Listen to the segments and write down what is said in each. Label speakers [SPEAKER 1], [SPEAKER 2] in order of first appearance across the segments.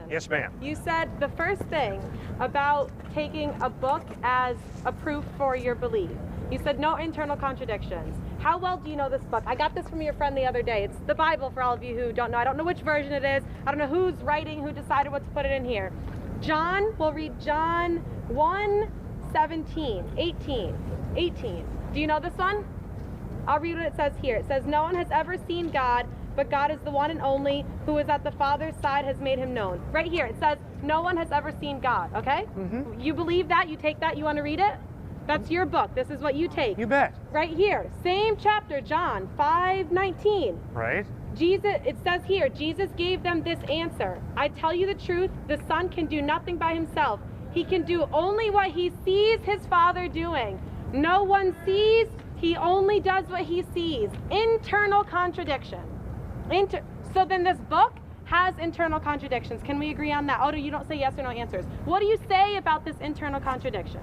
[SPEAKER 1] Yes, ma'am.
[SPEAKER 2] You said the first thing about taking a book as a proof for your belief. You said no internal contradictions. How well do you know this book? I got this from your friend the other day. It's the Bible for all of you who don't know. I don't know which version it is. I don't know who's writing, who decided what to put it in here. John, we'll read John 1:17, 18. Do you know this one? I'll read what it says here. It says, no one has ever seen God, but God is the one and only who is at the Father's side has made him known. Right here, it says, no one has ever seen God, okay? Mm-hmm. You believe that? You take that? You want to read it? That's your book. This is what you take.
[SPEAKER 1] You bet.
[SPEAKER 2] Right here, same chapter, John 5:19.
[SPEAKER 1] Right.
[SPEAKER 2] Jesus, it says here, Jesus gave them this answer. I tell you the truth, the Son can do nothing by himself. He can do only what he sees his Father doing. No one sees, he only does what he sees. Internal contradiction. So then this book has internal contradictions. Can we agree on that? Odo, you don't say yes or no answers. What do you say about this internal contradiction?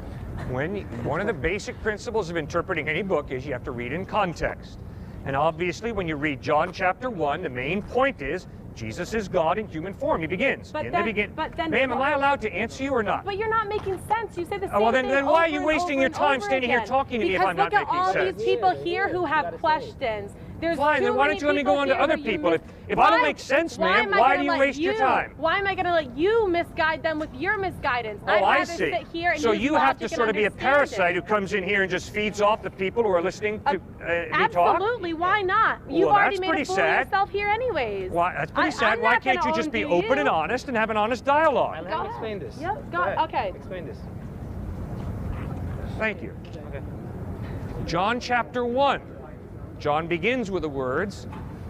[SPEAKER 1] One of the basic principles of interpreting any book is you have to read in context. And obviously, when you read John chapter 1, the main point is Jesus is God in human form. He begins. Ma'am, am I allowed to answer you or not?
[SPEAKER 2] But you're not making sense. You say the same
[SPEAKER 1] well,
[SPEAKER 2] thing
[SPEAKER 1] then why are you wasting your time standing here talking to me if I'm not making sense?
[SPEAKER 2] Because look at all these people here who have questions. There's
[SPEAKER 1] Fine, then why don't you let me go on to other people? If I don't make sense, ma'am, why do you waste your time?
[SPEAKER 2] Why am I going to let you misguide them with your misguidance?
[SPEAKER 1] Oh, I see.
[SPEAKER 2] Sit here and
[SPEAKER 1] so you have to sort of be a parasite
[SPEAKER 2] it.
[SPEAKER 1] who comes in here and just feeds off the people who are listening to me talk?
[SPEAKER 2] Absolutely, why not? You've already made a fool of yourself here anyways.
[SPEAKER 1] Why, that's pretty sad. Why can't you just be open and honest and have an honest dialogue?
[SPEAKER 3] Let me explain this.
[SPEAKER 2] Yep, okay.
[SPEAKER 3] Explain this.
[SPEAKER 1] Thank you.
[SPEAKER 3] Okay.
[SPEAKER 1] John chapter 1. John begins with the words,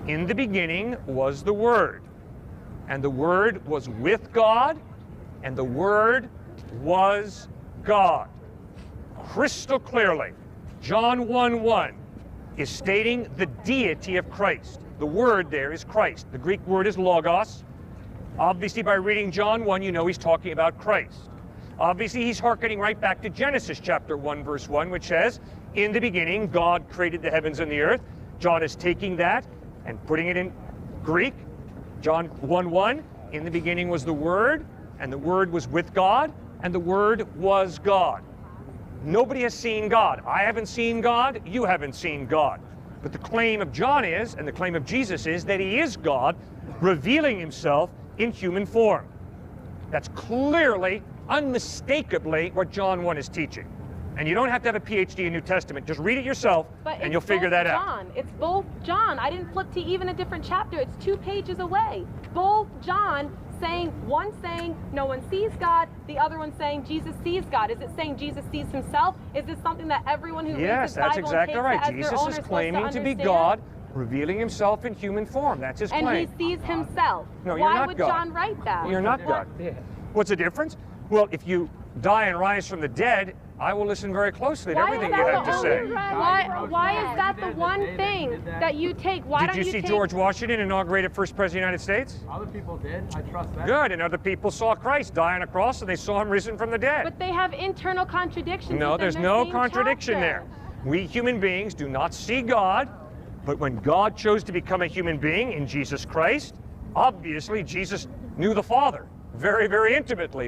[SPEAKER 1] in the beginning was the Word, and the Word was with God, and the Word was God. Crystal clearly, John 1:1 is stating the deity of Christ. The word there is Christ. The Greek word is logos. Obviously, by reading John 1, you know he's talking about Christ. Obviously, he's hearkening right back to Genesis chapter 1, verse 1, which says, in the beginning, God created the heavens and the earth. John is taking that and putting it in Greek. John 1:1, in the beginning was the Word, and the Word was with God, and the Word was God. Nobody has seen God. I haven't seen God. You haven't seen God. But the claim of John is, and the claim of Jesus is, that he is God, revealing himself in human form. That's clearly, unmistakably what John 1 is teaching. And you don't have to have a PhD in New Testament. Just read it yourself, and you'll figure that out.
[SPEAKER 2] It's both John. I didn't flip to even a different chapter. It's 2 pages away. Both John saying, one saying no one sees God, the other one saying Jesus sees God. Is it saying Jesus sees himself? Is this something that everyone who reads the Bible
[SPEAKER 1] that's exactly right. Jesus is claiming to be God, revealing himself in human form. That's his claim.
[SPEAKER 2] And he sees himself.
[SPEAKER 1] No, you're not God.
[SPEAKER 2] Why would John write that?
[SPEAKER 1] You're not God. What's the difference? Well, if you die and rise from the dead, I will listen very closely to everything you have to say.
[SPEAKER 2] Why is that the one thing that you take?
[SPEAKER 1] Did you see George Washington inaugurated first president of the United States?
[SPEAKER 3] Other people did. I trust that.
[SPEAKER 1] Good, and other people saw Christ die on a cross, and they saw him risen from the dead.
[SPEAKER 2] But they have internal contradictions.
[SPEAKER 1] No, there's no contradiction there. We human beings do not see God, but when God chose to become a human being in Jesus Christ, obviously Jesus knew the Father very, very intimately.